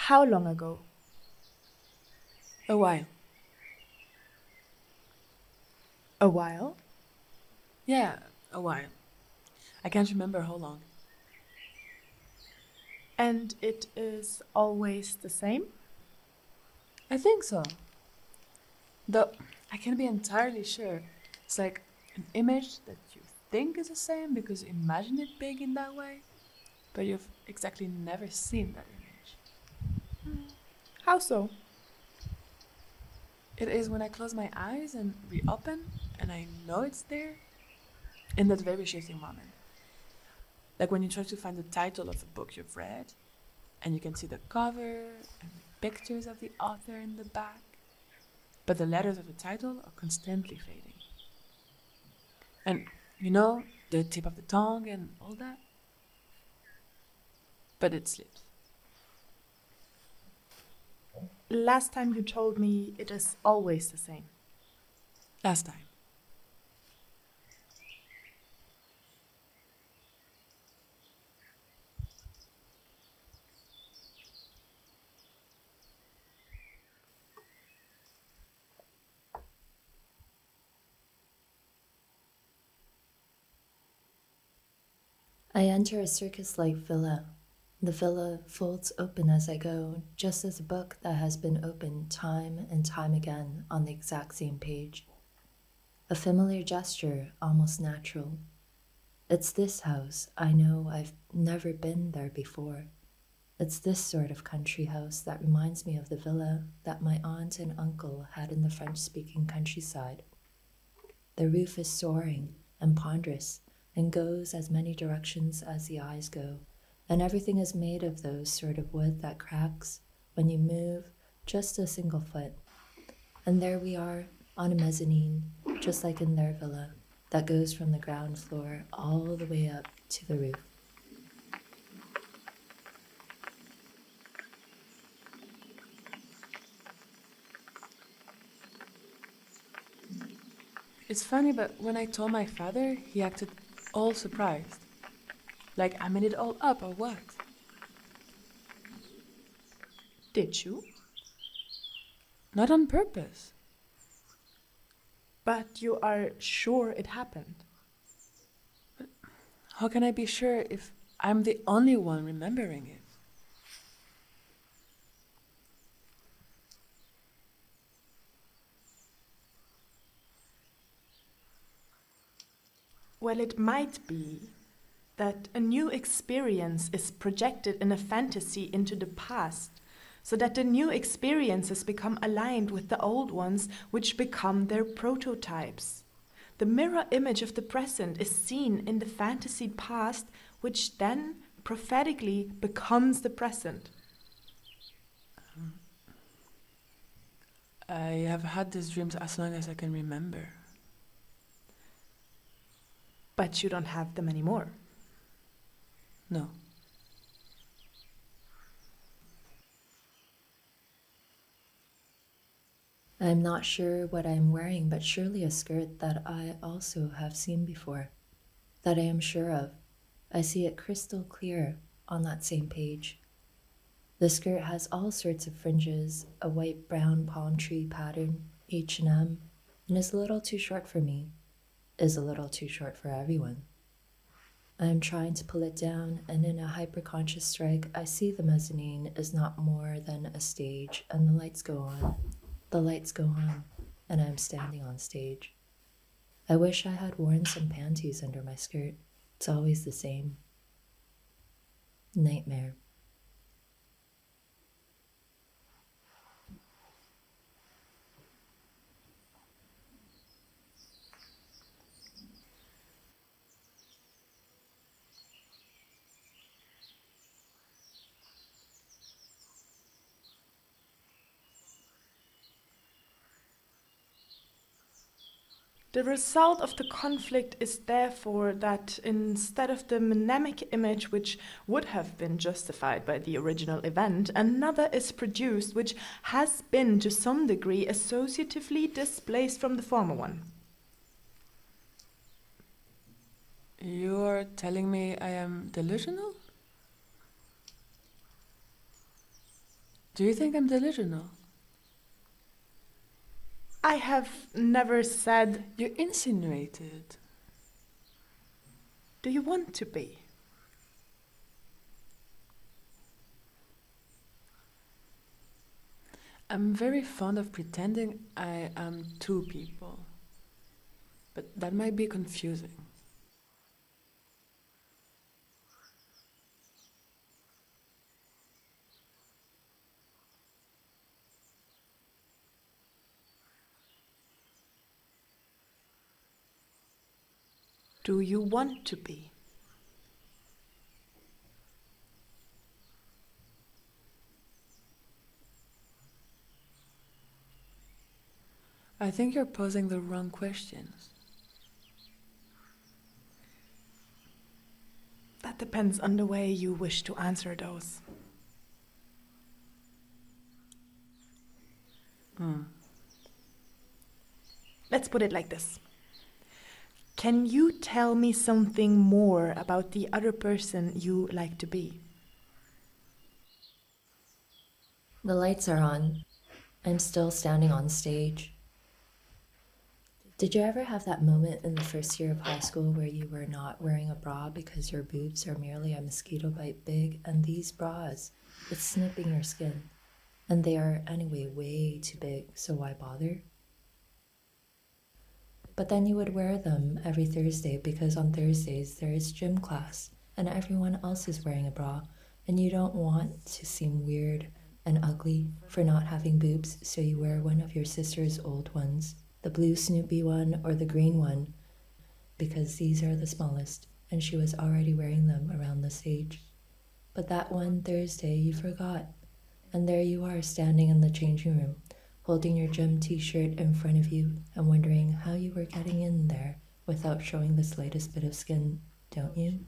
How long ago? A while. A while? Yeah, a while. I can't remember how long. And it is always the same? I think so. Though I can't be entirely sure. It's like an image that you think is the same because you imagine it big in that way, but you've exactly never seen that image. How so? It is when I close my eyes and reopen and I know it's there in that very shifting moment. Like when you try to find the title of a book you've read and you can see the cover and the pictures of the author in the back, but the letters of the title are constantly fading. And you know, the tip of the tongue and all that, but it slips. Last time you told me it is always the same. Last time. I enter a circus-like villa. The villa folds open as I go, just as a book that has been opened time and time again on the exact same page. A familiar gesture, almost natural. It's this house. I know I've never been there before. It's this sort of country house that reminds me of the villa that my aunt and uncle had in the French-speaking countryside. The roof is soaring and ponderous and goes as many directions as the eyes go, and everything is made of those sort of wood that cracks when you move just a single foot. And there we are on a mezzanine, just like in their villa, that goes from the ground floor all the way up to the roof. It's funny, but when I told my father, he acted all surprised. Like I made it all up or what? Did you? Not on purpose. But you are sure it happened. How can I be sure if I'm the only one remembering it? Well, it might be that a new experience is projected in a fantasy into the past, so that the new experiences become aligned with the old ones, which become their prototypes. The mirror image of the present is seen in the fantasy past, which then prophetically becomes the present. I have had these dreams as long as I can remember. But you don't have them anymore. No. I'm not sure what I'm wearing, but surely a skirt that I also have seen before, that I am sure of. I see it crystal clear on that same page. The skirt has all sorts of fringes, a white brown palm tree pattern, H&M, and is a little too short for me, is a little too short for everyone. I am trying to pull it down, and in a hyperconscious strike, I see the mezzanine is not more than a stage, and the lights go on. The lights go on, and I am standing on stage. I wish I had worn some panties under my skirt. It's always the same. Nightmare. The result of the conflict is therefore that instead of the mnemic image which would have been justified by the original event, another is produced which has been to some degree associatively displaced from the former one. You're telling me I am delusional? Do you think I'm delusional? I have never said, You insinuated. do you want to be? I'm very fond of pretending I am two people. But that might be confusing. Do you want to be? I think you're posing the wrong questions. That depends on the way you wish to answer those. Let's put it like this. Can you tell me something more about the other person you like to be? The lights are on. I'm still standing on stage. Did you ever have that moment in the first year of high school where you were not wearing a bra because your boobs are merely a mosquito bite big, and these bras, it's snipping your skin, and they are anyway way too big, so why bother? But then you would wear them every Thursday because on Thursdays there is gym class and everyone else is wearing a bra, and you don't want to seem weird and ugly for not having boobs, so you wear one of your sister's old ones, the blue Snoopy one or the green one, because these are the smallest, and she was already wearing them around the stage. But that one Thursday you forgot, and there you are standing in the changing room, holding your gym t-shirt in front of you and wondering how you were getting in there without showing the slightest bit of skin, don't you?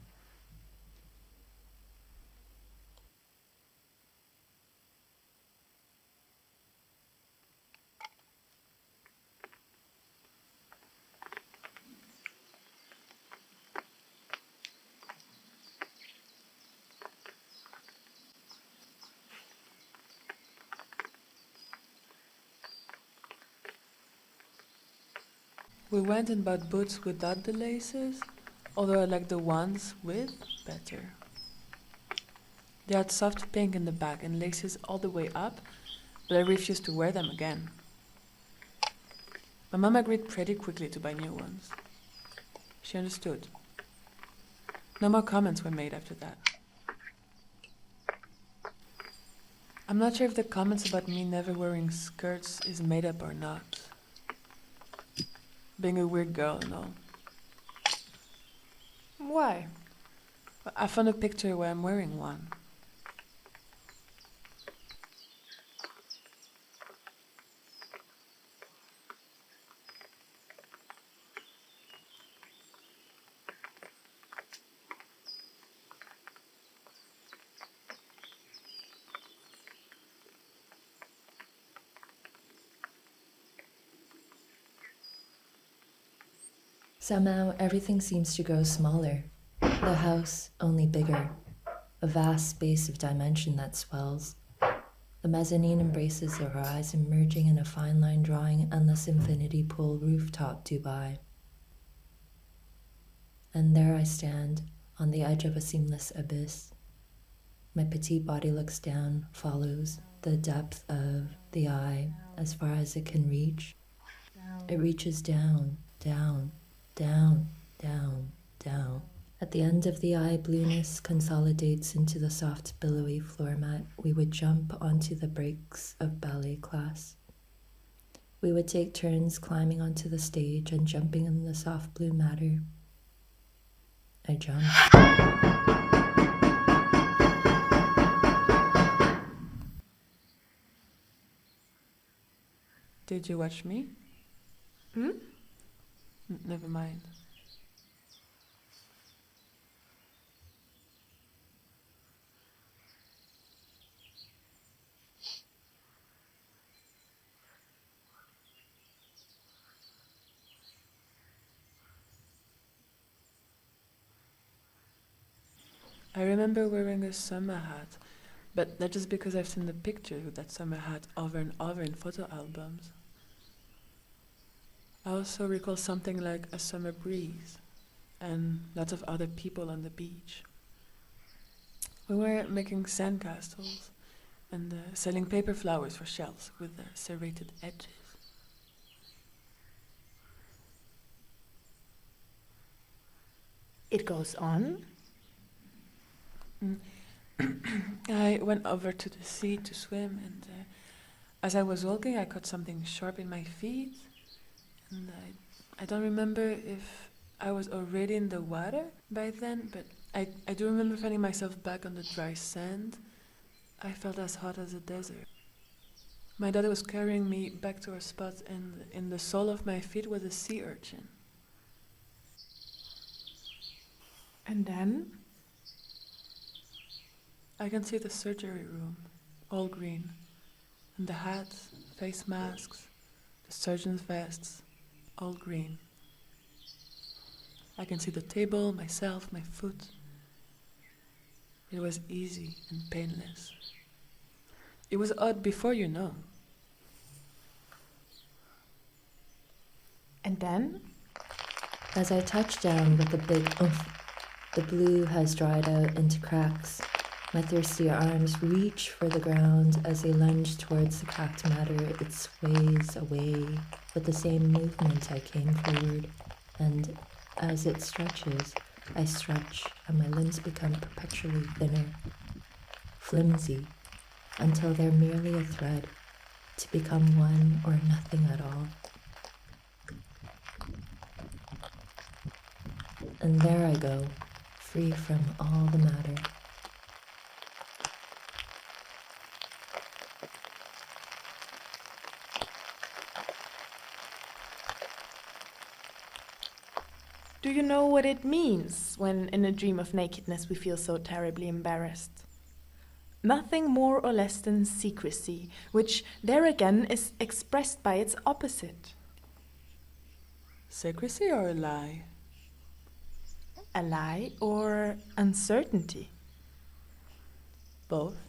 We went and bought boots without the laces, although I like the ones with better. They had soft pink in the back and laces all the way up, but I refused to wear them again. My mom agreed pretty quickly to buy new ones. She understood. No more comments were made after that. I'm not sure if the comments about me never wearing skirts is made up or not. Being a weird girl and all. Why? I found a picture where I'm wearing one. Somehow everything seems to grow smaller. The house only bigger. A vast space of dimension that swells. The mezzanine embraces the horizon, merging in a fine line drawing endless infinity pool rooftop Dubai. And there I stand, on the edge of a seamless abyss. My petite body looks down, follows the depth of the eye as far as it can reach. It reaches down, down, down, down, down. At the end of the eye, blueness consolidates into the soft, billowy floor mat. We would jump onto the breaks of ballet class. We would take turns climbing onto the stage and jumping in the soft blue matter. I jumped. Did you watch me? Hmm? Never mind. I remember wearing a summer hat, But that's just because I've seen the pictures that summer had over and over in photo albums. I also recall something like a summer breeze and lots of other people on the beach. We were making sandcastles and selling paper flowers for shells with serrated edges. It goes on. Mm. I went over to the sea to swim, and as I was walking, I caught something sharp in my feet. And I don't remember if I was already in the water by then, but I do remember finding myself back on the dry sand. I felt as hot as a desert. My daddy was carrying me back to our spot, and in the sole of my feet was a sea urchin. And then? I can see the surgery room, all green, and the hats, face masks, the surgeon's vests, all green. I can see the table, myself, my foot. It was easy and painless. It was odd before, you know. And then? As I touch down with a big oomph, the blue has dried out into cracks. My thirsty arms reach for the ground. As they lunge towards the cracked matter, it sways away with the same movement I came forward. And as it stretches, I stretch, and my limbs become perpetually thinner, flimsy, until they're merely a thread, to become one or nothing at all. And there I go, free from all the matter. Do you know what it means when in a dream of nakedness we feel so terribly embarrassed? Nothing more or less than secrecy, which there again is expressed by its opposite. Secrecy or a lie? A lie or uncertainty? Both.